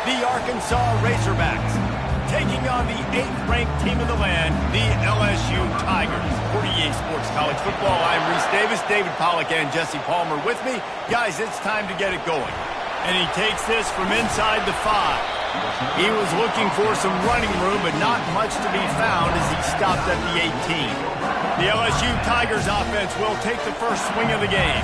the Arkansas Razorbacks, taking on the 8th-ranked team of the land, the LSU Tigers. For EA Sports College Football, I'm Reese Davis, David Pollack, and Jesse Palmer with me. Guys, it's time to get it going. And he takes this from inside the 5. He was looking for some running room, but not much to be found as he stopped at the 18. The LSU Tigers offense will take the first swing of the game.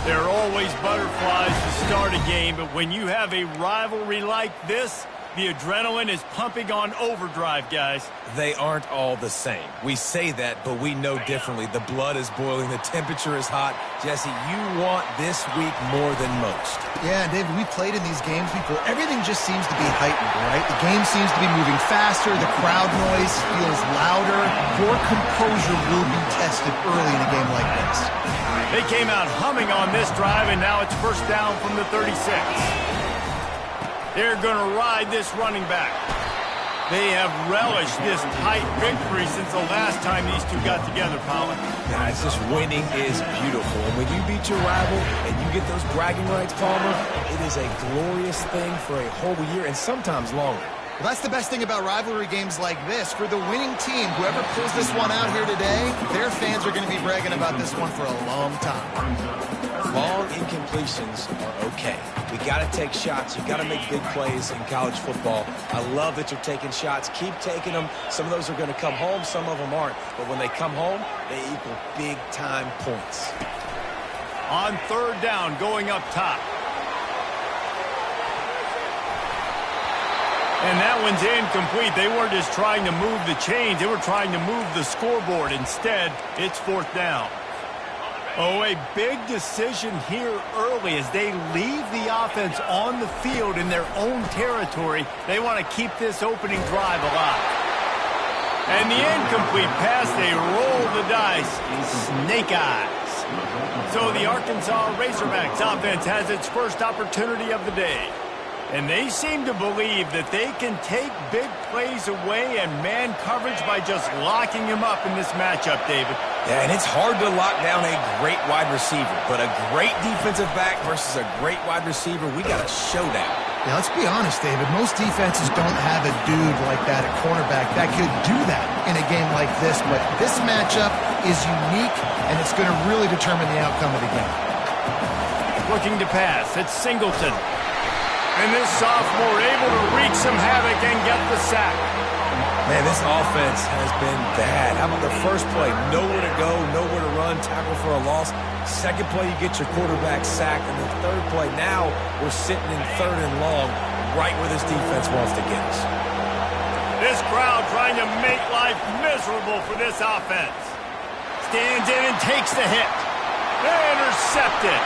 There are always butterflies to start a game, but when you have a rivalry like this, the adrenaline is pumping on overdrive, guys. They aren't all the same. We say that, but we know differently. The blood is boiling. The temperature is hot. Jesse, you want this week more than most. Yeah, David, we played in these games before. Everything just seems to be heightened, right? The game seems to be moving faster. The crowd noise feels louder. Your composure will be tested early in a game like this. They came out humming on this drive, and now it's first down from the 36. They're going to ride this running back. They have relished this tight victory since the last time these two got together, Pollard. Guys, this winning is beautiful. And when you beat your rival and you get those bragging rights, Palmer, it is a glorious thing for a whole year and sometimes longer. Well, that's the best thing about rivalry games like this. For the winning team, whoever pulls this one out here today, their fans are going to be bragging about this one for a long time. Long incompletions are okay. We got to take shots. You got to make big plays in college football. I love that you're taking shots. Keep taking them. Some of those are going to come home. Some of them aren't. But when they come home, they equal big-time points. On third down, going up top. And that one's incomplete. They weren't just trying to move the chains. They were trying to move the scoreboard. Instead, it's fourth down. Oh, a big decision here early as they leave the offense on the field in their own territory. They want to keep this opening drive alive. And the incomplete pass, they roll the dice. Snake eyes. So the Arkansas Razorbacks offense has its first opportunity of the day. And they seem to believe that they can take big plays away and man coverage by just locking him up in this matchup, David. Yeah, and it's hard to lock down a great wide receiver, but a great defensive back versus a great wide receiver, we got a showdown. Yeah, let's be honest, David. Most defenses don't have a dude like that at cornerback that could do that in a game like this, but this matchup is unique, and it's going to really determine the outcome of the game. Looking to pass, it's Singleton. And this sophomore able to wreak some havoc and get the sack. Man, this offense has been bad. How about the first play? Nowhere to go, nowhere to run, tackle for a loss. Second play, you get your quarterback sacked. And the third play, now we're sitting in third and long, right where this defense wants to get us. This crowd trying to make life miserable for this offense. Stands in and takes the hit. Intercepted.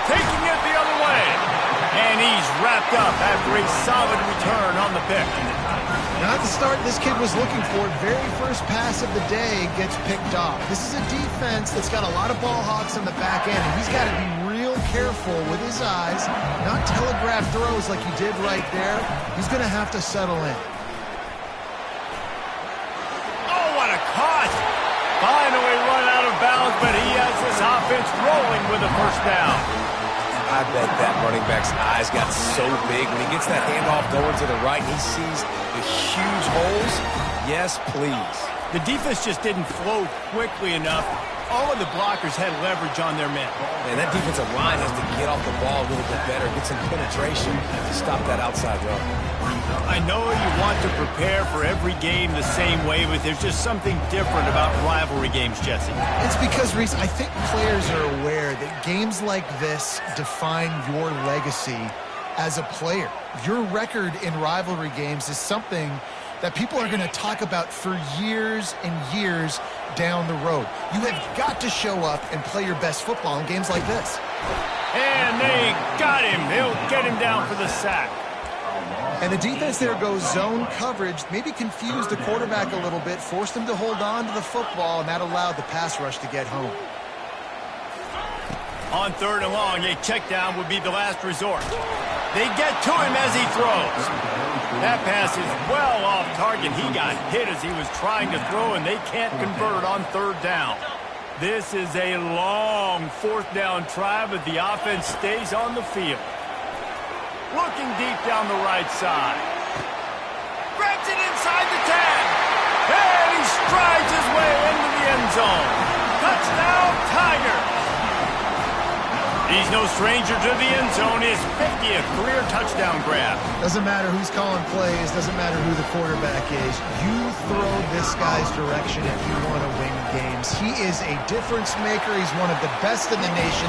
Taking it the other way. And he's wrapped up after a solid return on the pick. Not the start this kid was looking for. Very first pass of the day gets picked off. This is a defense that's got a lot of ball hawks on the back end, and he's got to be real careful with his eyes, not telegraph throws like he did right there. He's going to have to settle in. Oh, what a caught! Finally run out of bounds, but he has this offense rolling with a first down. I bet that running back's eyes got so big when he gets that handoff going to the right. He sees the huge holes. Yes, please. The defense just didn't flow quickly enough. All of the blockers had leverage on their men. Man, that defensive line has to get off the ball a little bit better, get some penetration to stop that outside run. I know you want to prepare for every game the same way, but there's just something different about rivalry games, Jesse. It's because, Reese, I think players are aware that games like this define your legacy as a player. Your record in rivalry games is something that people are going to talk about for years and years down the road. You have got to show up and play your best football in games like this. And they got him. They'll get him down for the sack. And the defense there goes zone coverage, maybe confused the quarterback a little bit, forced him to hold on to the football, and that allowed the pass rush to get home. On third and long, a check down would be the last resort. They get to him as he throws. That pass is well off target. He got hit as he was trying to throw, and they can't convert on third down. This is a long fourth down try, but the offense stays on the field. Looking deep down the right side. Grabs it inside the 10. And he strides his way into the end zone. Touchdown, Tigers. He's no stranger to the end zone. His 50th career touchdown grab. Doesn't matter who's calling plays. Doesn't matter who the quarterback is. You throw this guy's direction if you want to win games. He is a difference maker. He's one of the best in the nation.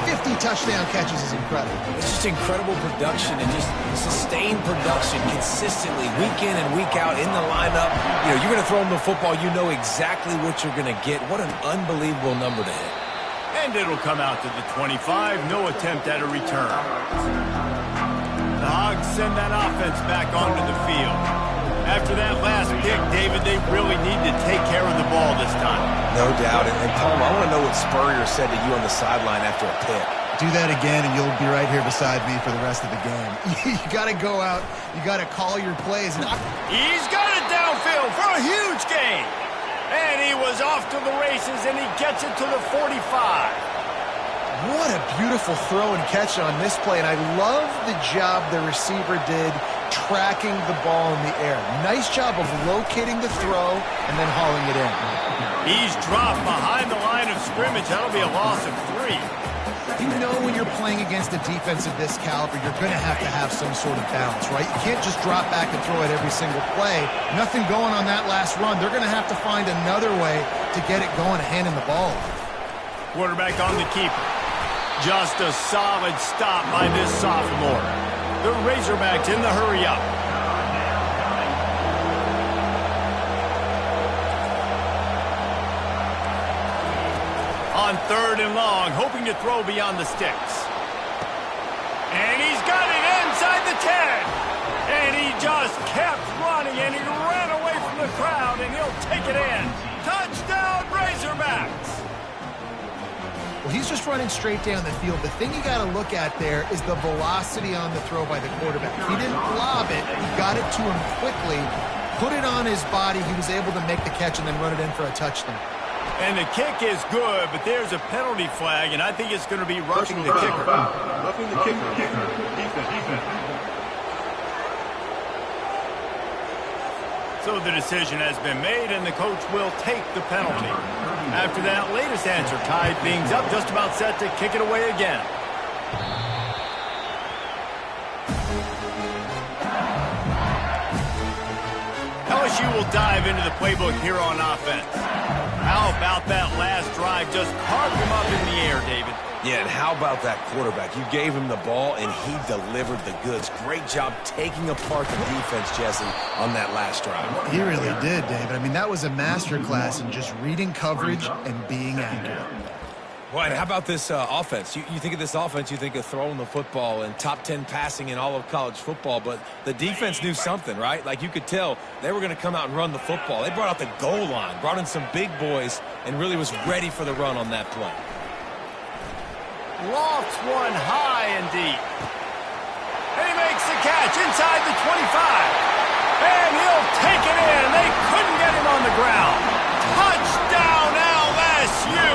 50 touchdown catches is incredible. It's just incredible production and just sustained production consistently week in and week out in the lineup. You know, you're going to throw him the football. You know exactly what you're going to get. What an unbelievable number to hit. And it'll come out to the 25. No attempt at a return. The Hogs send that offense back onto the field. After that last pick, David, they really need to take care of the ball this time. No doubt. And Paul, I want to know what Spurrier said to you on the sideline after a pick. Do that again, and you'll be right here beside me for the rest of the game. You got to go out. You got to call your plays. He's got it downfield for a huge gain. And he was off to the races, and he gets it to the 45. What a beautiful throw and catch on this play, and I love the job the receiver did tracking the ball in the air. Nice job of locating the throw and then hauling it in. He's dropped behind the line of scrimmage. That'll be a loss of 3. You know when you're playing against a defense of this caliber, you're going to have some sort of balance, right? You can't just drop back and throw it every single play. Nothing going on that last run. They're going to have to find another way to get it going, handing the ball. Quarterback on the keeper. Just a solid stop by this sophomore. The Razorbacks in the hurry-up. On 3rd and long, hoping to throw beyond the sticks. And he's got it inside the 10. And he just kept running, and he ran away from the crowd, and he'll take it in. Touchdown, Razorbacks! Well, he's just running straight down the field. The thing you got to look at there is the velocity on the throw by the quarterback. He didn't lob it. He got it to him quickly, put it on his body. He was able to make the catch and then run it in for a touchdown. And the kick is good, but there's a penalty flag, and I think it's going to be roughing the kicker. Roughing the kicker. Defense. So the decision has been made, and the coach will take the penalty. After that latest answer tied things up, just about set to kick it away again. LSU will dive into the playbook here on offense. How about that last drive? Just carved him up in the air, David. Yeah, and how about that quarterback? You gave him the ball, and he delivered the goods. Great job taking apart the defense, Jesse, on that last drive. He really did, David. I mean, that was a masterclass in just reading coverage and being accurate. Well, and how about this offense? You think of this offense, you think of throwing the football and top 10 passing in all of college football, but the defense knew something, right? Like you could tell they were going to come out and run the football. They brought out the goal line, brought in some big boys, and really was ready for the run on that play. Lofts one high and deep. And he makes the catch inside the 25. And he'll take it in. They couldn't get him on the ground. Touchdown, LSU!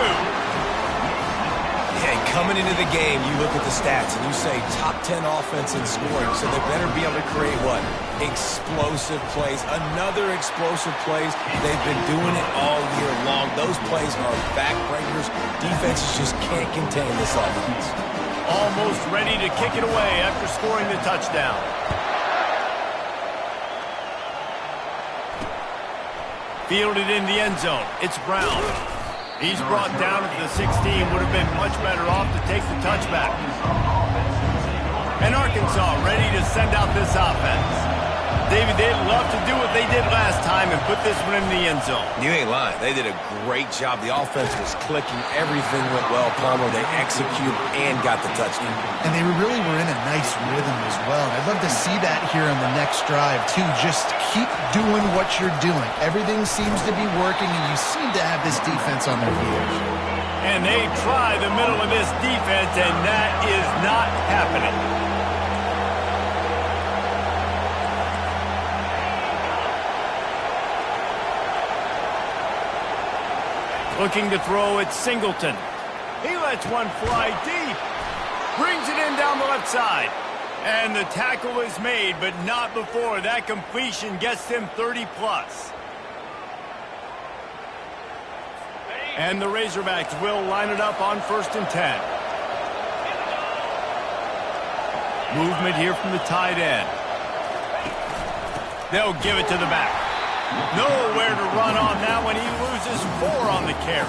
Yeah, and coming into the game, you look at the stats and you say top 10 offense in scoring, so they better be able to create what? Explosive plays. Another explosive plays. They've been doing it all year long. Those plays are backbreakers. Defenses just can't contain this offense. Almost ready to kick it away after scoring the touchdown. Fielded in the end zone. It's Brown. He's brought down at the 16. Would have been much better off to take the touchback. And Arkansas ready to send out this offense. David, they'd love to do what they did last time and put this one in the end zone. You ain't lying. They did a great job. The offense was clicking. Everything went well, Palmer. They executed and got the touchdown. And they really were in a nice rhythm as well. And I'd love to see that here on the next drive, too. Just keep doing what you're doing. Everything seems to be working, and you seem to have this defense on their heels. And they try the middle of this defense, and that is not happening. Looking to throw at Singleton. He lets one fly deep. Brings it in down the left side. And the tackle is made, but not before that completion gets them 30+. And the Razorbacks will line it up on 1st and 10. Movement here from the tight end. They'll give it to the back. Nowhere to run on that one. He loses 4 on the carry.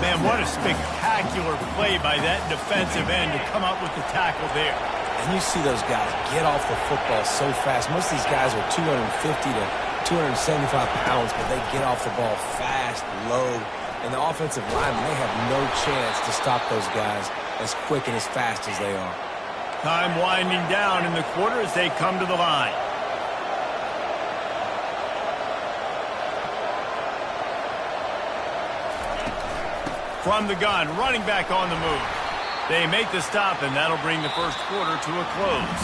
Man, what a spectacular play by that defensive end to come up with the tackle there. And you see those guys get off the football so fast. Most of these guys are 250 to 275 pounds, but they get off the ball fast, low. And the offensive linemen, they have no chance to stop those guys as quick and as fast as they are. Time winding down in the quarter as they come to the line. From the gun, running back on the move. They make the stop, and that'll bring the first quarter to a close.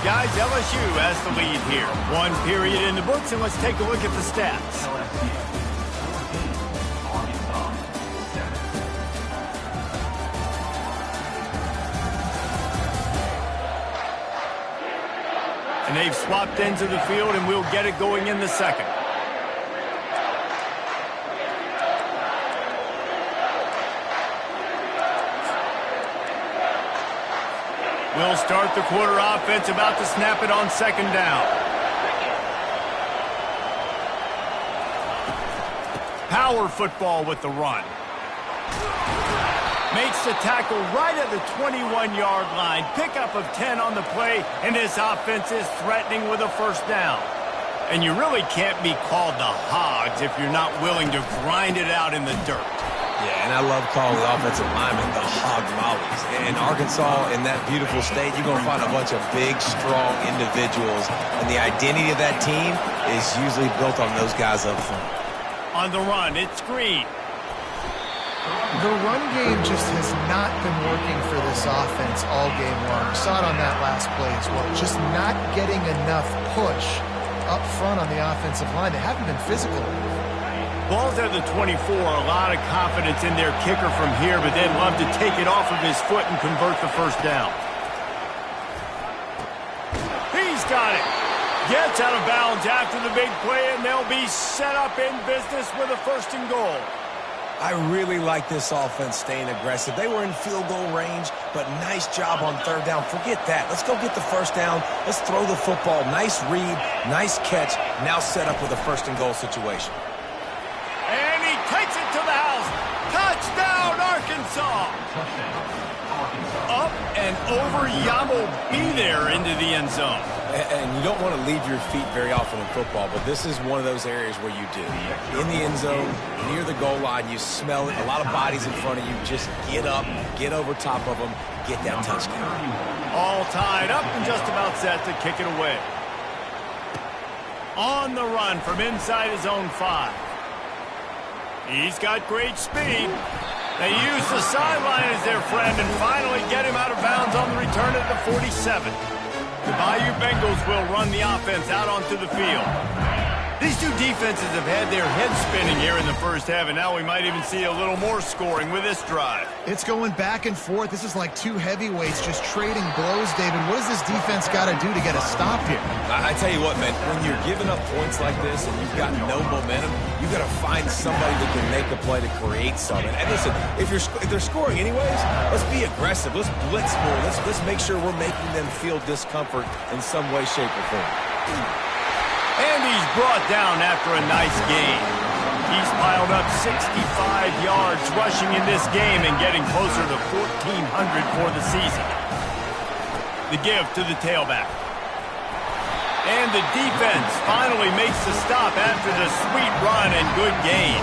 Guys, LSU has the lead here. 1 period in the books, and let's take a look at the stats. And they've swapped ends of the field, and we'll get it going in the second. We'll start the quarter offense, about to snap it on 2nd down. Power football with the run. Makes the tackle right at the 21-yard line. Pickup of 10 on the play, and this offense is threatening with a 1st down. And you really can't be called the Hogs if you're not willing to grind it out in the dirt. Yeah, and I love calling the offensive linemen the hog mollies. In Arkansas, in that beautiful state, you're going to find a bunch of big, strong individuals. And the identity of that team is usually built on those guys up front. On the run, it's Green. The run game just has not been working for this offense all game long. We saw it on that last play as well. Just not getting enough push up front on the offensive line. They haven't been physical enough. Ball's at the 24, a lot of confidence in their kicker from here, but they'd love to take it off of his foot and convert the 1st down. He's got it. Gets out of bounds after the big play, and they'll be set up in business with a 1st and goal. I really like this offense staying aggressive. They were in field goal range, but nice job on 3rd down. Forget that. Let's go get the 1st down. Let's throw the football. Nice read, nice catch. Now set up with a 1st and goal situation. And he takes it to the house. Touchdown, Arkansas. Up and over. Yamo be there into the end zone. And you don't want to leave your feet very often in football, but this is one of those areas where you do. In the end zone, near the goal line, you smell it. A lot of bodies in front of you. Just get up, get over top of them, get that touchdown. All tied up and just about set to kick it away. On the run from inside his own 5. He's got great speed. They use the sideline as their friend and finally get him out of bounds on the return at the 47. The Bayou Bengals will run the offense out onto the field. These two defenses have had their heads spinning here in the 1st half, and now we might even see a little more scoring with this drive. It's going back and forth. This is like 2 heavyweights just trading blows, David. What does this defense got to do to get a stop here? I tell you what, man, when you're giving up points like this and you've got no momentum, you've got to find somebody that can make a play to create something. And listen, if they're scoring anyways, let's be aggressive. Let's blitz more. Let's make sure we're making them feel discomfort in some way, shape, or form. And he's brought down after a nice gain. He's piled up 65 yards rushing in this game and getting closer to 1,400 for the season. The give to the tailback. And the defense finally makes the stop after the sweet run and good gain.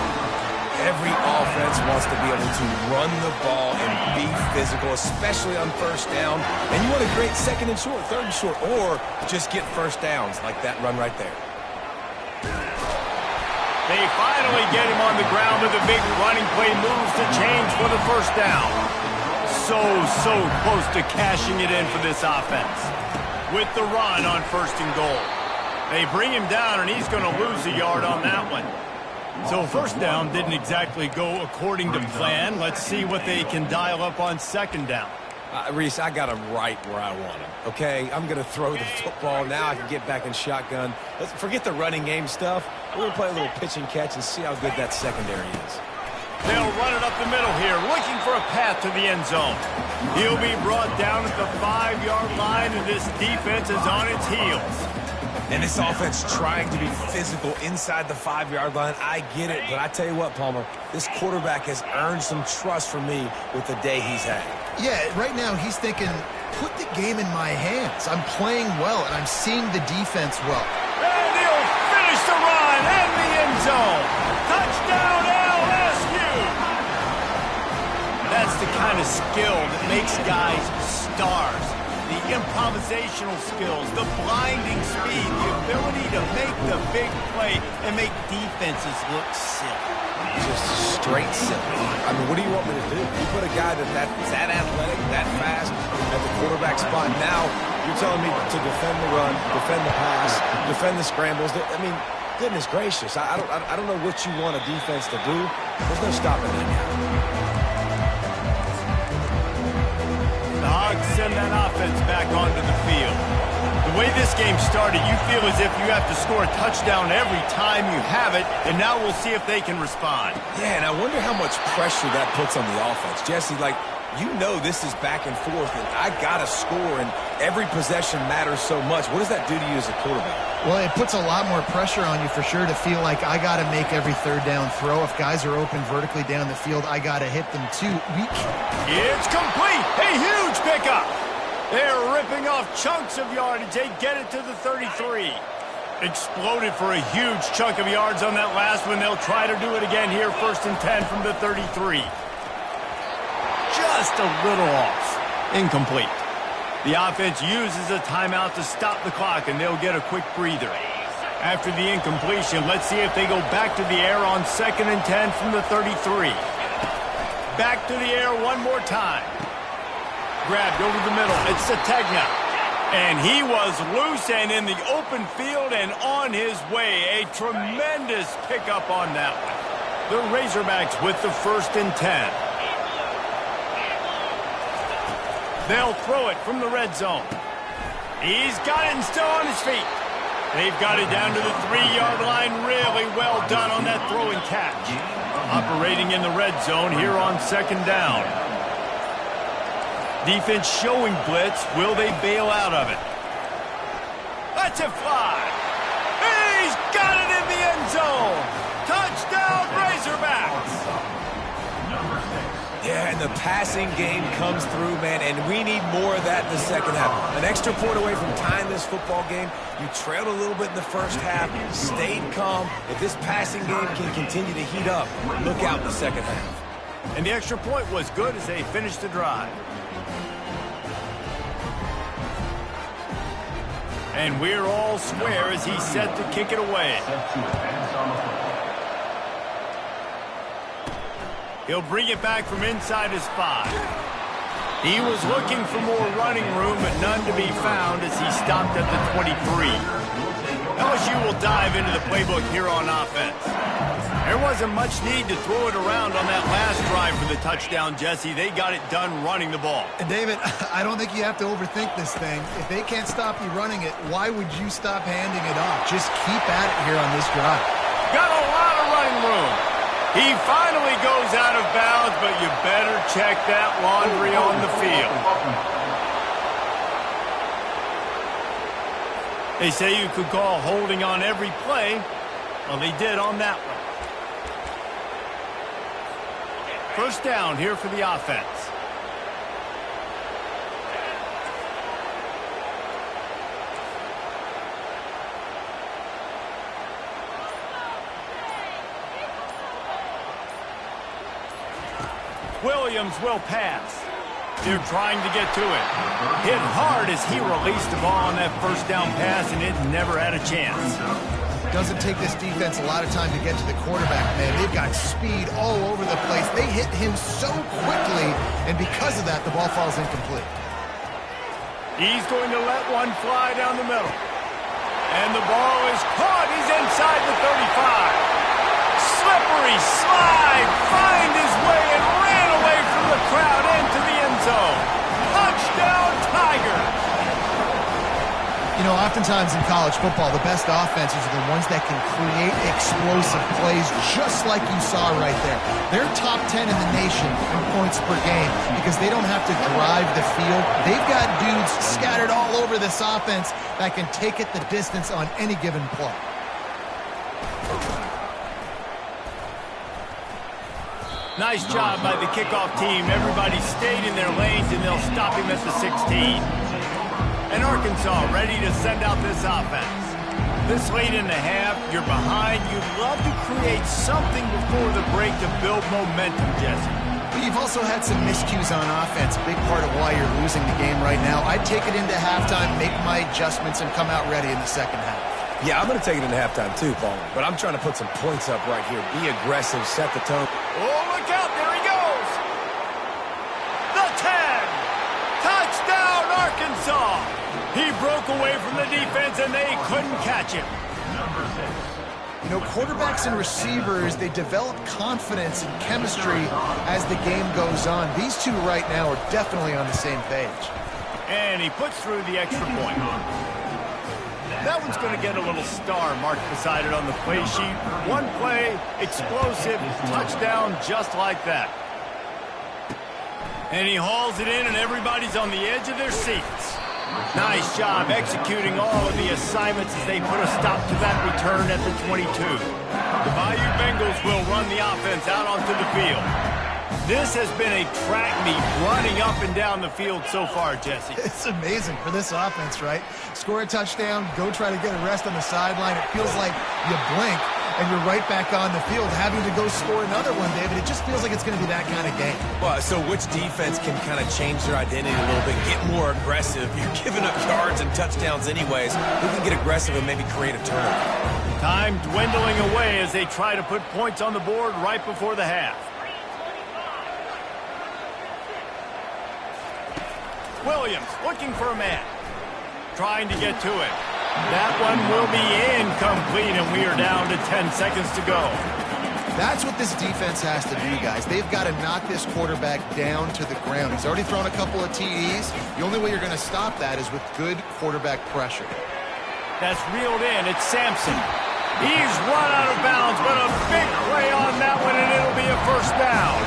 Every offense wants to be able to run the ball and be physical, especially on 1st down. And you want to create 2nd and short, 3rd and short, or just get 1st downs like that run right there. They finally get him on the ground with a big running play, moves the chains for the 1st down. So close to cashing it in for this offense. With the run on 1st and goal. They bring him down, and he's going to lose a yard on that one. So 1st down didn't exactly go according to plan. Let's see what they can dial up on 2nd down. Reese, I got him right where I want him, okay? I'm going to throw the football. Now I can get back in shotgun. Let's forget the running game stuff. We're going to play a little pitch and catch and see how good that secondary is. They'll run it up the middle here, looking for a path to the end zone. He'll be brought down at the 5-yard line, and this defense is on its heels. And this offense trying to be physical inside the 5-yard line. I get it, but I tell you what, Palmer, this quarterback has earned some trust from me with the day he's had. Yeah, right now he's thinking, put the game in my hands. I'm playing well, and I'm seeing the defense well. And he'll finish the run and the end zone. Touchdown, LSU! That's the kind of skill that makes guys stars. The improvisational skills, the blinding speed, the ability to make the big play and make defenses look silly. Just straight simple. I mean, what do you want me to do? You put a guy that's that athletic, that fast at the quarterback spot. Now you're telling me to defend the run, defend the pass, defend the scrambles. I mean, goodness gracious. I don't know what you want a defense to do. There's no stopping that now. The Hogs send that offense back onto the field. The way this game started, you feel as if you have to score a touchdown every time you have it, and now we'll see if they can respond. Yeah, and I wonder how much pressure that puts on the offense. Jesse, like, you know this is back and forth, and I got to score, and every possession matters so much. What does that do to you as a quarterback? Well, it puts a lot more pressure on you for sure to feel like I got to make every third down throw. If guys are open vertically down the field, I got to hit them too. It's complete. A huge pickup. They're ripping off chunks of yardage. They get it to the 33. Exploded for a huge chunk of yards on that last one. They'll try to do it again here, 1st and 10 from the 33. Just a little off. Incomplete. The offense uses a timeout to stop the clock, and they'll get a quick breather. After the incompletion, let's see if they go back to the air on 2nd and 10 from the 33. Back to the air one more time. Grabbed over the middle. It's Sategna. And he was loose and in the open field and on his way. A tremendous pickup on that one. The Razorbacks with the 1st and 10. They'll throw it from the red zone. He's got it and still on his feet. They've got it down to the 3-yard line. Really well done on that throw and catch. Operating in the red zone here on 2nd down. Defense showing blitz. Will they bail out of it? Let's it fly. He's got it in the end zone. Touchdown, Razorbacks. Yeah, and the passing game comes through, man, and we need more of that in the second half. An extra point away from tying this football game. You trailed a little bit in the first half, stayed calm. If this passing game can continue to heat up, look out in the second half. And the extra point was good as they finished the drive. And we're all square as he's set to kick it away. He'll bring it back from inside his 5. He was looking for more running room, but none to be found as he stopped at the 23. LSU will dive into the playbook here on offense. There wasn't much need to throw it around on that last drive for the touchdown, Jesse. They got it done running the ball. And David, I don't think you have to overthink this thing. If they can't stop you running it, why would you stop handing it off? Just keep at it here on this drive. Got a lot of running room. He finally goes out of bounds, but you better check that laundry on the field. They say you could call holding on every play. Well, they did on that one. 1st down here for the offense. Williams will pass. They're trying to get to it. Hit hard as he released the ball on that 1st down pass, and it never had a chance. Doesn't take this defense a lot of time to get to the quarterback, man. They've got speed all over the place. They hit him so quickly, and because of that, the ball falls incomplete. He's going to let one fly down the middle. And the ball is caught. He's inside the 35. Slippery slide, find his way and ran away from the crowd into the end zone. You know, oftentimes in college football, the best offenses are the ones that can create explosive plays just like you saw right there. They're top 10 in the nation in points per game because they don't have to drive the field. They've got dudes scattered all over this offense that can take it the distance on any given play. Nice job by the kickoff team. Everybody stayed in their lanes, and they'll stop him at the 16. And Arkansas ready to send out this offense. This late in the half, you're behind. You'd love to create something before the break to build momentum, Jesse. But you've also had some miscues on offense, big part of why you're losing the game right now. I'd take it into halftime, make my adjustments, and come out ready in the second half. Yeah, I'm going to take it into halftime too, Paul. But I'm trying to put some points up right here. Be aggressive, set the tone. Oh, look out. There he goes. The 10. Touchdown, Arkansas. He broke away from the defense, and they couldn't catch him. You know, quarterbacks and receivers, they develop confidence and chemistry as the game goes on. These two right now are definitely on the same page. And he puts through the extra point. That one's going to get a little star marked beside it on the play sheet. One play, explosive, touchdown just like that. And he hauls it in, and everybody's on the edge of their seats. Nice job executing all of the assignments as they put a stop to that return at the 22. The Bayou Bengals will run the offense out onto the field. This has been a track meet running up and down the field so far, Jesse. It's amazing for this offense, right? Score a touchdown, go try to get a rest on the sideline. It feels like you blink and you're right back on the field having to go score another one, David. It just feels like it's going to be that kind of game. Well, so which defense can kind of change their identity a little bit, get more aggressive? You're giving up yards and touchdowns anyways. Who can get aggressive and maybe create a turnover? Time dwindling away as they try to put points on the board right before the half. Williams looking for a man. Trying to get to it. That one will be incomplete, and we are down to 10 seconds to go. That's what this defense has to do, guys. They've got to knock this quarterback down to the ground. He's already thrown a couple of TDs. The only way you're going to stop that is with good quarterback pressure. That's reeled in. It's Sampson. He's run out of bounds, but a big play on that one, and it'll be a first down.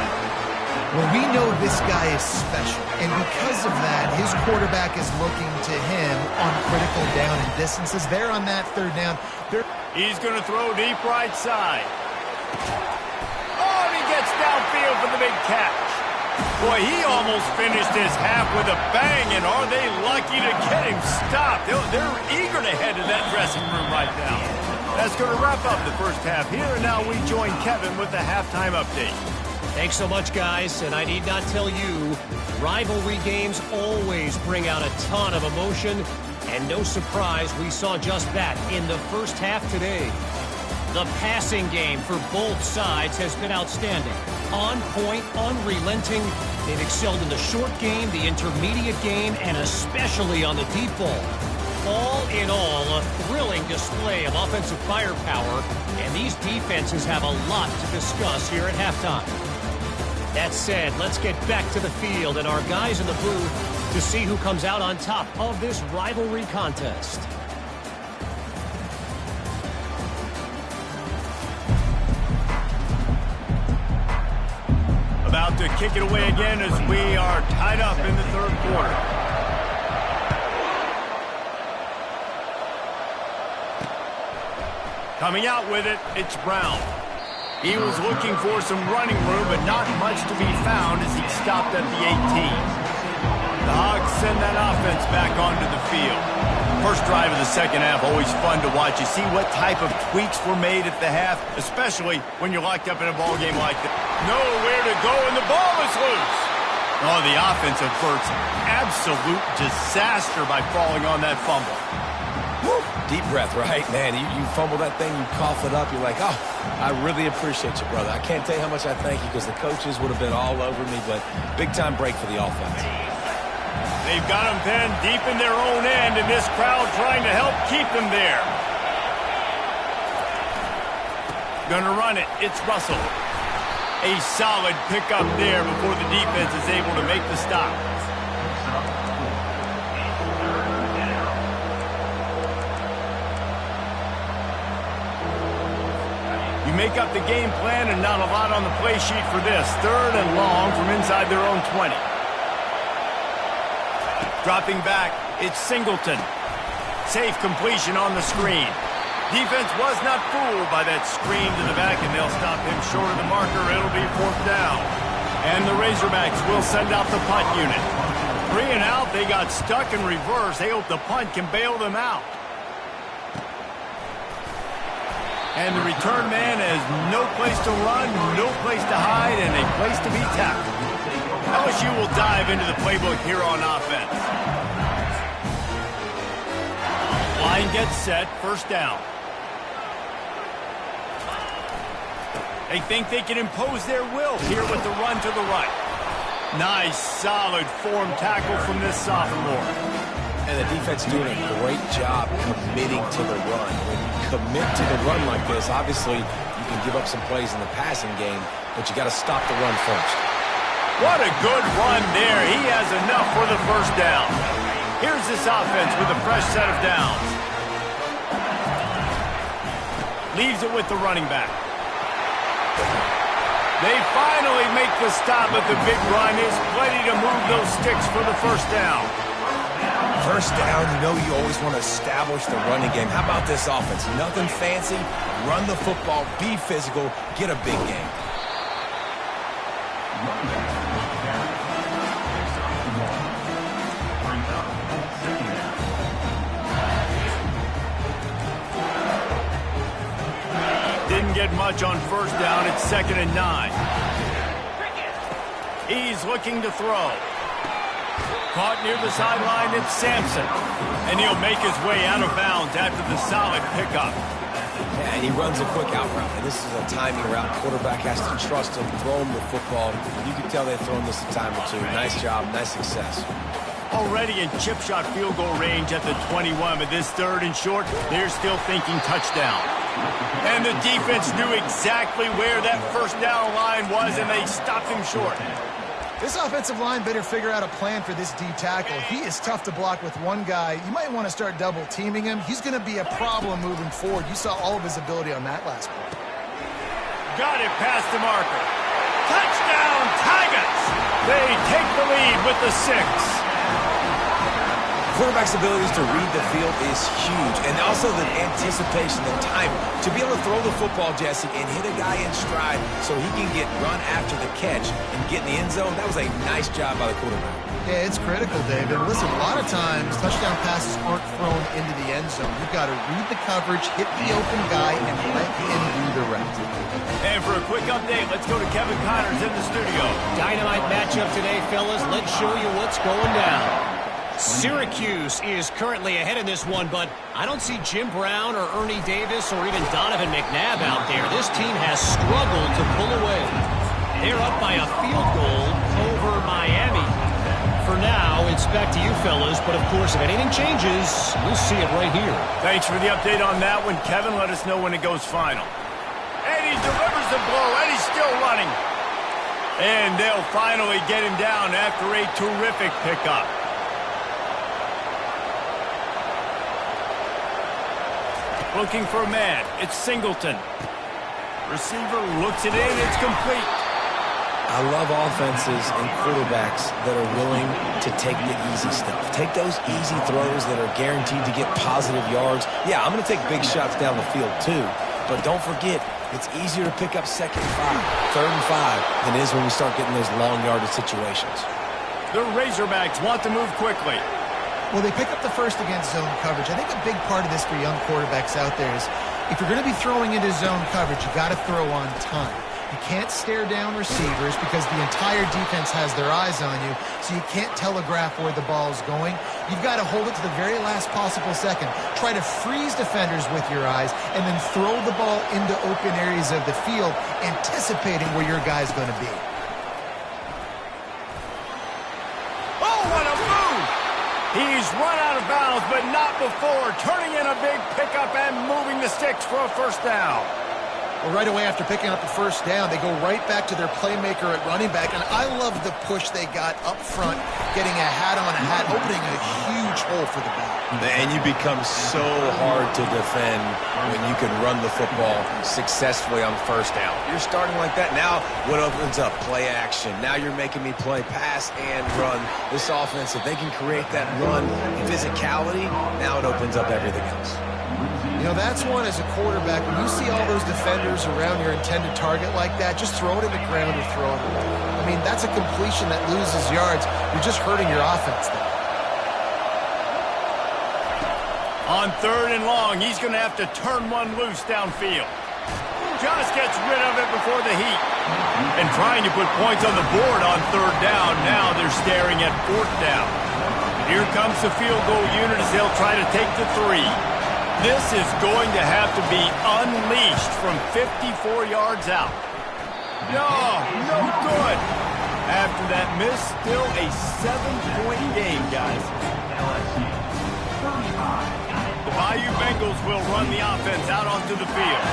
Well, we know this guy is special, and because of that, his quarterback is looking to him on critical down and distances. They're on that third down. He's going to throw deep right side. Oh, and he gets downfield for the big catch. Boy, he almost finished his half with a bang, and are they lucky to get him stopped? They're eager to head to that dressing room right now. That's going to wrap up the first half here, and now we join Kevin with the halftime update. Thanks so much, guys, and I need not tell you, rivalry games always bring out a ton of emotion, and no surprise we saw just that in the first half today. The passing game for both sides has been outstanding. On point, unrelenting. They've excelled in the short game, the intermediate game, and especially on the deep ball. All in all, a thrilling display of offensive firepower, and these defenses have a lot to discuss here at halftime. That said, let's get back to the field and our guys in the booth to see who comes out on top of this rivalry contest. About to kick it away again as we are tied up in the third quarter. Coming out with it, it's Brown. He was looking for some running room, but not much to be found as he stopped at the 18. The Hogs send that offense back onto the field. First drive of the second half, always fun to watch. You see what type of tweaks were made at the half, especially when you're locked up in a ball game like that. Nowhere to go, and the ball is loose. Oh, the offense averts absolute disaster by falling on that fumble. Woo. Deep breath, right? Man, you fumble that thing, you cough it up, you're like, oh, I really appreciate you, brother. I can't tell you how much I thank you because the coaches would have been all over me, but big-time break for the offense. They've got them pinned deep in their own end, and this crowd trying to help keep them there. Gonna run it. It's Russell. A solid pickup there before the defense is able to make the stop. make up the game plan and not a lot on the play sheet for this. 3rd and long from inside their own 20. Dropping back, it's Singleton. Safe completion on the screen. Defense was not fooled by that screen to the back, and they'll stop him short of the marker. It'll be 4th down. And the Razorbacks will send out the punt unit. 3 and out, they got stuck in reverse. They hope the punt can bail them out. And the return man has no place to run, no place to hide, and a place to be tackled. LSU will dive into the playbook here on offense. Line gets set, 1st down. They think they can impose their will here with the run to the right. Nice, solid form tackle from this sophomore. And the defense doing a great job committing to the run. When you commit to the run like this, obviously you can give up some plays in the passing game, but you got to stop the run first. What a good run there. He has enough for the 1st down. Here's this offense with a fresh set of downs. Leaves it with the running back. They finally make the stop at the big run. Is plenty to move those sticks for the 1st down. 1st down, you know you always want to establish the running game. How about this offense? Nothing fancy. Run the football, be physical, get a big game. Didn't get much on 1st down. It's 2nd and 9. He's looking to throw. Caught near the sideline, it's Sampson. And he'll make his way out of bounds after the solid pickup. Yeah, and he runs a quick out route. And this is a timing route. Quarterback has to trust him, throw him the football. You can tell they've thrown this a time or two. Nice job, nice success. Already in chip shot field goal range at the 21, but this 3rd and short, they're still thinking touchdown. And the defense knew exactly where that 1st down line was, and they stopped him short. This offensive line better figure out a plan for this D tackle. He is tough to block with one guy. You might want to start double teaming him. He's going to be a problem moving forward. You saw all of his ability on that last play. Got it past the marker. Touchdown, Tigers! They take the lead with the 6. Quarterback's abilities to read the field is huge, and also the anticipation, the timing. To be able to throw the football, Jesse, and hit a guy in stride so he can get run after the catch and get in the end zone, that was a nice job by the quarterback. Yeah, it's critical, David. Listen, a lot of times touchdown passes aren't thrown into the end zone. You've got to read the coverage, hit the open guy, and let him do the rest. And for a quick update, let's go to Kevin Connors in the studio. Dynamite matchup today, fellas. Let's show you what's going down. Syracuse is currently ahead in this one, but I don't see Jim Brown or Ernie Davis or even Donovan McNabb out there. This team has struggled to pull away. They're up by a field goal over Miami. For now, it's back to you fellas, but of course, if anything changes, we'll see it right here. Thanks for the update on that one, Kevin. Let us know when it goes final. And he delivers the blow, and he's still running. And they'll finally get him down after a terrific pickup. Looking for a man. It's Singleton. Receiver looks it in. It's complete. I love offenses and quarterbacks that are willing to take the easy stuff. Take those easy throws that are guaranteed to get positive yards. Yeah, I'm going to take big shots down the field too. But don't forget, it's easier to pick up 2nd and 5, 3rd and 5 than it is when we start getting those long yardage situations. The Razorbacks want to move quickly. Well, they pick up the 1st against zone coverage. I think a big part of this for young quarterbacks out there is if you're going to be throwing into zone coverage, you got to throw on time. You can't stare down receivers because the entire defense has their eyes on you, so you can't telegraph where the ball's going. You've got to hold it to the very last possible second. Try to freeze defenders with your eyes and then throw the ball into open areas of the field, anticipating where your guy's going to be. Oh, what a move! He's run out of bounds, but not before turning in a big pickup and moving the sticks for a 1st down. Well, right away after picking up the first down, they go right back to their playmaker at running back. And I love the push they got up front, getting a hat-on-a-hat, opening a huge hole for the back. And you become so hard to defend when you can run the football successfully on first down. You're starting like that. Now what opens up? Play action. Now you're making me play pass and run. This offense, if they can create that run physicality, now it opens up everything else. You know, that's one as a quarterback. When you see all those defenders around your intended target like that, just throw it in the ground or throw it away. I mean, that's a completion that loses yards. You're just hurting your offense there. On 3rd and long, he's going to have to turn one loose downfield. Just gets rid of it before the heat. And trying to put points on the board on 3rd down. Now they're staring at 4th down. Here comes the field goal unit as they'll try to take the 3. This is going to have to be unleashed from 54 yards out. No good. After that miss, still a 7-point game, guys. The Bayou Bengals will run the offense out onto the field.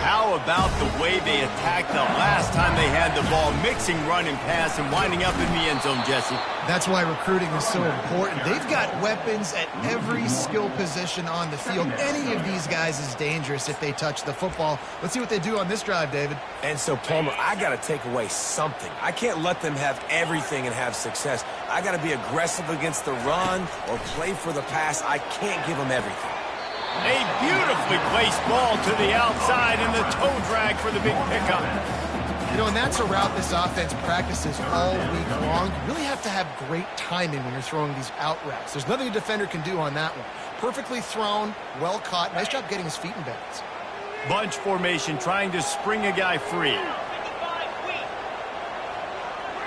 How about the way they attacked the last time they had the ball, mixing run and pass and winding up in the end zone, Jesse? That's why recruiting is so important. They've got weapons at every skill position on the field. Any of these guys is dangerous if they touch the football. Let's see what they do on this drive, David. And so, Palmer, I got to take away something. I can't let them have everything and have success. I got to be aggressive against the run or play for the pass. I can't give them everything. A beautifully placed ball to the outside and the toe drag for the big pickup. You know, and that's a route this offense practices all week long. You really have to have great timing when you're throwing these out routes. There's nothing a defender can do on that one. Perfectly thrown, well caught. Nice job getting his feet in bounds. Bunch formation, trying to spring a guy free.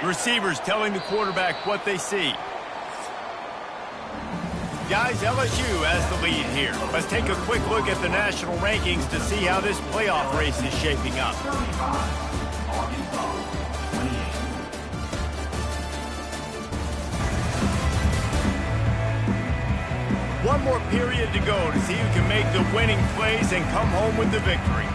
Receivers telling the quarterback what they see. Guys, LSU has the lead here. Let's take a quick look at the national rankings to see how this playoff race is shaping up. One more period to go to see who can make the winning plays and come home with the victory.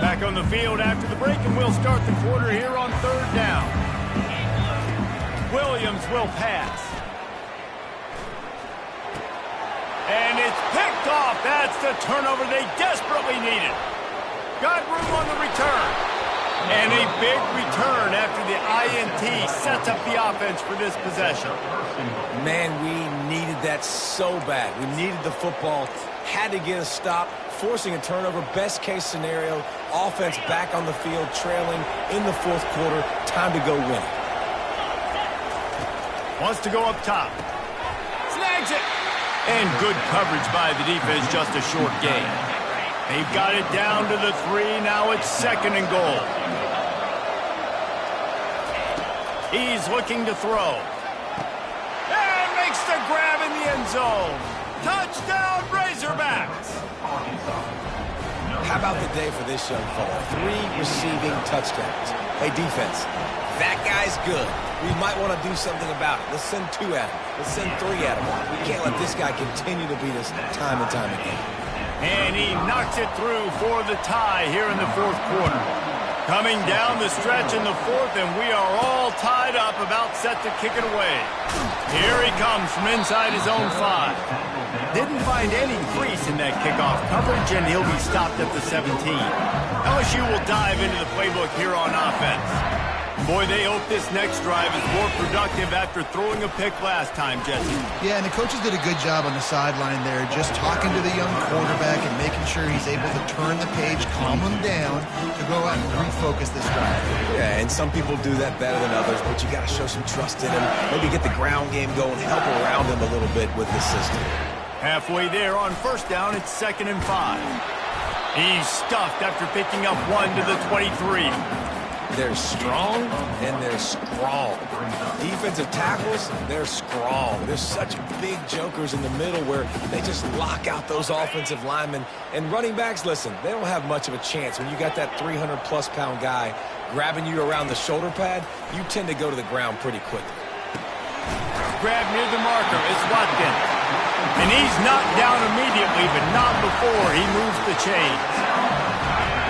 Back on the field after the break, and we'll start the quarter here on 3rd down. Williams will pass. And it's picked off. That's the turnover they desperately needed. Got room on the return. And a big return after the INT sets up the offense for this possession. Man, we needed that so bad. We needed the football. Had to get a stop. Forcing a turnover. Best case scenario. Offense back on the field, trailing in the 4th quarter. Time to go win. Wants to go up top. Snags it. And good coverage by the defense, just a short gain. They've got it down to the 3. Now it's 2nd and goal. He's looking to throw. And makes the grab in the end zone. Touchdown, Razorbacks. How about the day for this young fella? 3 receiving touchdowns. Hey, defense, that guy's good. We might want to do something about it. Let's send 2 at him. Let's send 3 at him. We can't let this guy continue to beat us time and time again. And he knocks it through for the tie here in the 4th quarter. Coming down the stretch in the 4th, and we are all tied up, about set to kick it away. Here he comes from inside his own 5. Didn't find any crease in that kickoff coverage, and he'll be stopped at the 17. LSU will dive into the playbook here on offense. Boy, they hope this next drive is more productive after throwing a pick last time, Jesse. Yeah, and the coaches did a good job on the sideline there, just talking to the young quarterback and making sure he's able to turn the page, calm him down, to go out and refocus this drive. Yeah, and some people do that better than others, but you got to show some trust in him. Maybe get the ground game going, help around him a little bit with this system. Halfway there on 1st down, it's 2nd and 5. He's stuffed after picking up 1 to the 23. They're strong, and they're strong. Defensive tackles, they're strong. There's such big jokers in the middle where they just lock out those offensive linemen. And running backs, listen, they don't have much of a chance. When you got that 300-plus pound guy grabbing you around the shoulder pad, you tend to go to the ground pretty quickly. Grab near the marker. It's Watkins. And he's knocked down immediately, but not before he moves the chains.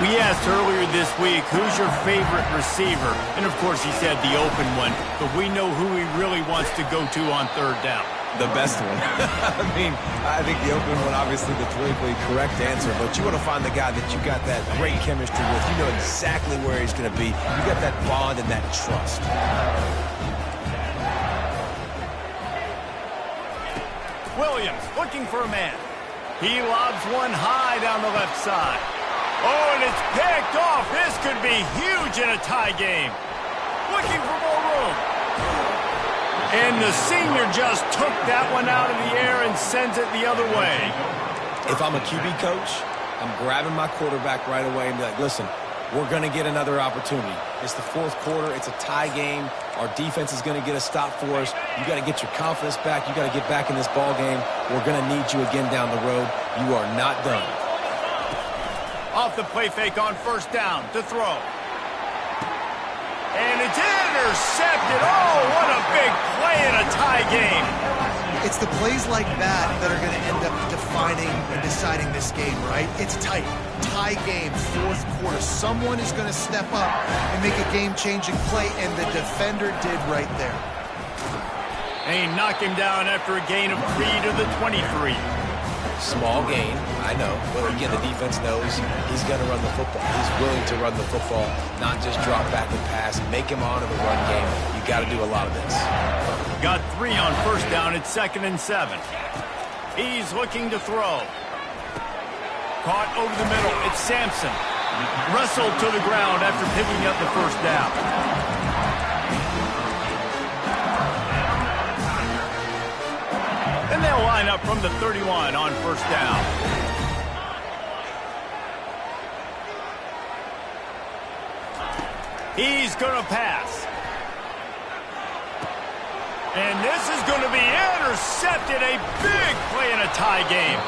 We asked earlier this week, who's your favorite receiver? And, of course, he said the open one, but we know who he really wants to go to on third down. The best one. I think the open one, obviously the politically correct answer, but you want to find the guy that you got that great chemistry with. You know exactly where he's going to be. You got that bond and that trust. Williams looking for a man. He lobs one high down the left side. Oh, and it's picked off. This could be huge in a tie game. Looking for more room. And the senior just took that one out of the air and sends it the other way. If I'm a QB coach, I'm grabbing my quarterback right away and be like, listen, we're going to get another opportunity. It's the fourth quarter. It's a tie game. Our defense is going to get a stop for us. You got to get your confidence back. You got to get back in this ball game. We're going to need you again down the road. You are not done. Off the play fake on first down to throw. And it's intercepted. Oh, what a big play in a tie game. It's the plays like that that are going to end up defining and deciding this game, right? It's tight. Tie game, fourth quarter. Someone is going to step up and make a game-changing play, and the defender did right there. And he knocked him down after a gain of 3 to the 23. Small gain, I know. But again, the defense knows he's going to run the football. He's willing to run the football, not just drop back and pass, make him honor the run game. You got to do a lot of this. Got 3 on first down. It's 2nd and 7. He's looking to throw. Caught over the middle. It's Sampson. Wrestled to the ground after picking up the first down. And they'll line up from the 31 on first down. He's going to pass. And this is going to be intercepted. A big play in a tie game.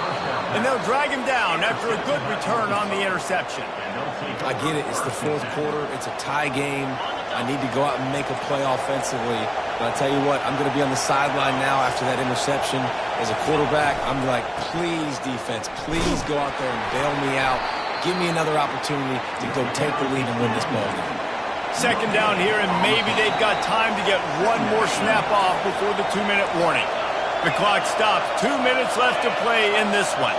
And they'll drag him down after a good return on the interception. I get it. It's the fourth quarter. It's a tie game. I need to go out and make a play offensively. But I tell you what, I'm going to be on the sideline now after that interception. As a quarterback, I'm like, please, defense, please go out there and bail me out. Give me another opportunity to go take the lead and win this ball game. Second down here, and maybe they've got time to get one more snap off before the 2-minute warning. The clock stops. 2 minutes left to play in this one.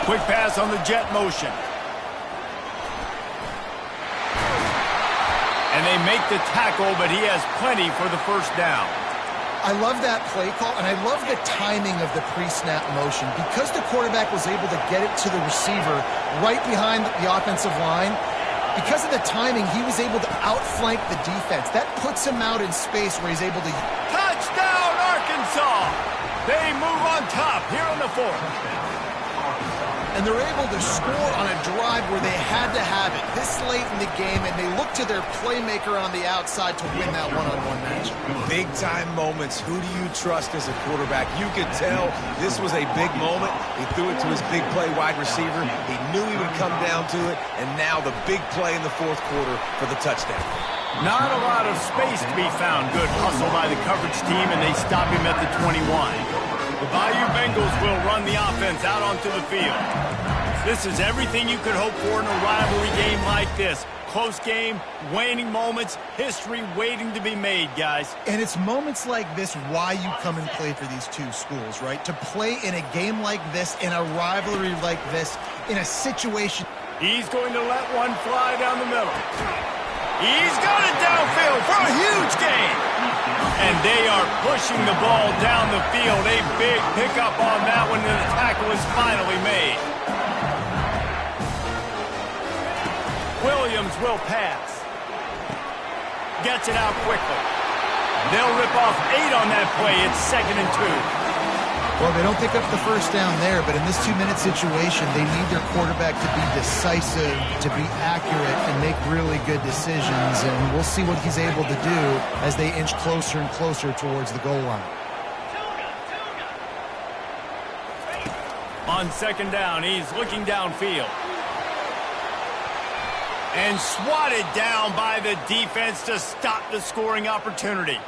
Quick pass on the jet motion. And they make the tackle, but he has plenty for the first down. I love that play call, and I love the timing of the pre-snap motion. Because the quarterback was able to get it to the receiver right behind the offensive line, because of the timing, he was able to outflank the defense. That puts him out in space where he's able to... Touchdown, Arkansas! They move on top here in the fourth. And they're able to score on a drive where they had to have it this late in the game, and they look to their playmaker on the outside to win that one-on-one match. Big-time moments. Who do you trust as a quarterback? You could tell this was a big moment. He threw it to his big play wide receiver. He knew he would come down to it, and now the big play in the fourth quarter for the touchdown. Not a lot of space to be found. Good hustle by the coverage team, and they stop him at the 21. The Bayou Bengals will run the offense out onto the field. This is everything you could hope for in a rivalry game like this. Close game, waning moments, history waiting to be made, guys. And it's moments like this why you come and play for these two schools, right? To play in a game like this, in a rivalry like this, in a situation. He's going to let one fly down the middle. He's got it downfield for a huge gain. And they are pushing the ball down the field. A big pickup on that one, and the tackle is finally made. Williams will pass. Gets it out quickly. They'll rip off 8 on that play. It's 2nd and 2. Well, they don't pick up the first down there, but in this 2-minute situation, they need their quarterback to be decisive, to be accurate, and make really good decisions. And we'll see what he's able to do as they inch closer and closer towards the goal line. On second down, he's looking downfield. And swatted down by the defense to stop the scoring opportunity.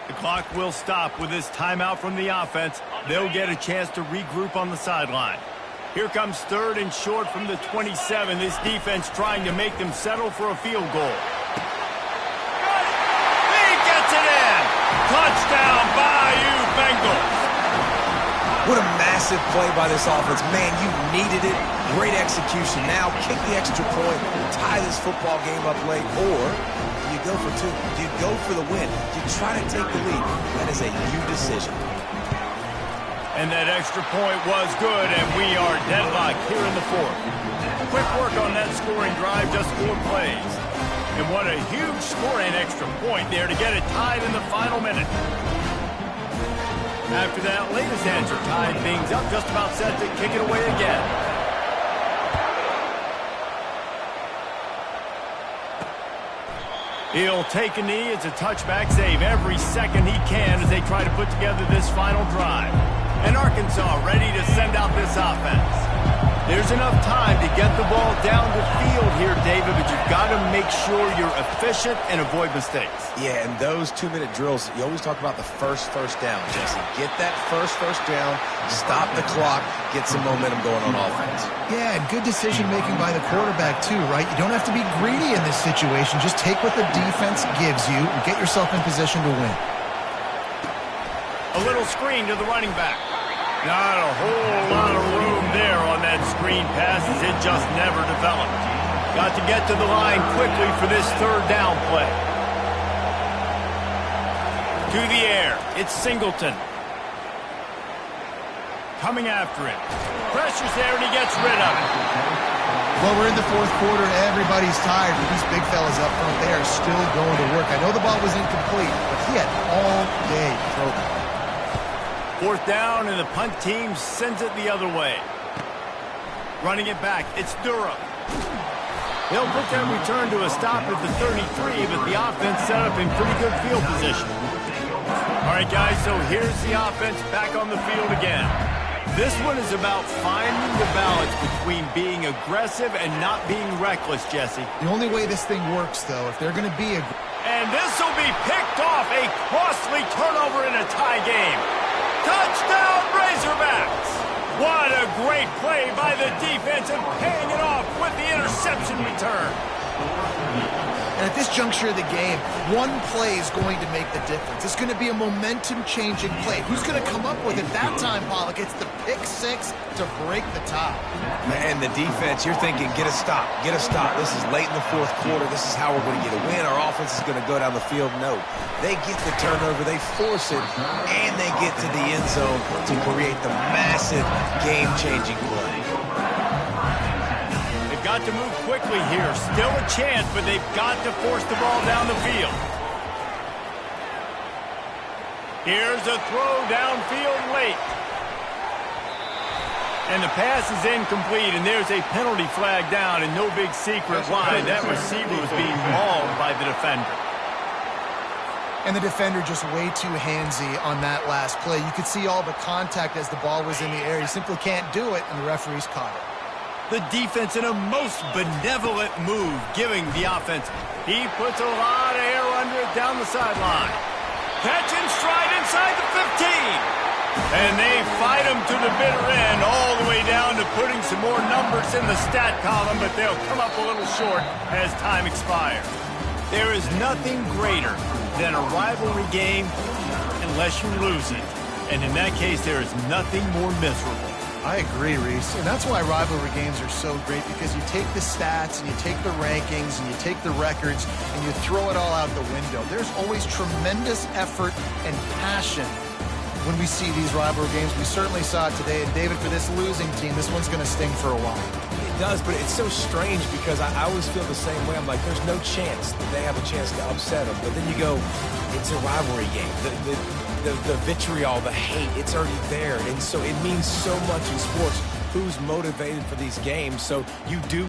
The clock will stop with this timeout from the offense. They'll get a chance to regroup on the sideline. Here comes third and short from the 27. This defense trying to make them settle for a field goal. He gets it in. Touchdown, Bayou Bengals. What a massive play by this offense. Man, you needed it. Great execution. Now kick the extra point, tie this football game up late, or do you go for two? Do you go for the win? Do you try to take the lead? That is a you decision. And that extra point was good, and we are deadlocked here in the fourth. Quick work on that scoring drive, just 4 plays. And what a huge scoring extra point there to get it tied in the final minute. After that latest answer tied things up, just about set to kick it away again. He'll take a knee. It's a touchback save every second he can as they try to put together this final drive. And Arkansas ready to send out this offense. There's enough time to get the ball down the field here, David, but you've got to make sure you're efficient and avoid mistakes. Yeah, and those 2-minute drills, you always talk about the first down, Jesse. Get that first down, stop the clock, get some momentum going on offense. Yeah, and good decision-making by the quarterback, too, right? You don't have to be greedy in this situation. Just take what the defense gives you and get yourself in position to win. A little screen to the running back. Not a whole lot of room there on that screen pass as it just never developed. Got to get to the line quickly for this third down play. To the air, it's Singleton. Coming after him. Pressure's there and he gets rid of it. Well, we're in the fourth quarter and everybody's tired, but these big fellas up front, they are still going to work. I know the ball was incomplete, but he had all day to throw the ball. Fourth down, and the punt team sends it the other way. Running it back, it's Durham. He'll put that return to a stop at the 33, but the offense set up in pretty good field position. All right, guys, so here's the offense back on the field again. This one is about finding the balance between being aggressive and not being reckless, Jesse. The only way this thing works, though, if they're going to be And this will be picked off, a costly turnover in a tie game. Touchdown, Razorbacks! What a great play by the defense and paying it off with the interception return. And at this juncture of the game, one play is going to make the difference. It's going to be a momentum-changing play. Who's going to come up with it that time, Pollock? It's the pick six to break the tie. Man, the defense, you're thinking, get a stop, get a stop. This is late in the fourth quarter. This is how we're going to get a win. Our offense is going to go down the field. No, they get the turnover, they force it, and they get to the end zone to create the massive game-changing play. Got to move quickly here. Still a chance, but they've got to force the ball down the field. Here's a throw downfield late. And the pass is incomplete, and there's a penalty flag down, and no big secret why. That receiver was being mauled by the defender. And the defender just way too handsy on that last play. You could see all the contact as the ball was in the air. You simply can't do it, and the referees caught it. The defense in a most benevolent move, giving the offense. He puts a lot of air under it down the sideline. Catch and stride inside the 15. And they fight him to the bitter end, all the way down to putting some more numbers in the stat column, but they'll come up a little short as time expires. There is nothing greater than a rivalry game unless you lose it. And in that case, there is nothing more miserable. I agree, Reese. And that's why rivalry games are so great, because you take the stats and you take the rankings and you take the records and you throw it all out the window. There's always tremendous effort and passion when we see these rivalry games. We certainly saw it today. And David, for this losing team, this one's going to sting for a while. It does, but it's so strange because I always feel the same way. I'm like, there's no chance that they have a chance to upset them. But then you go, it's a rivalry game. the vitriol, the hate, it's already there. And so it means so much in sports who's motivated for these games. So you do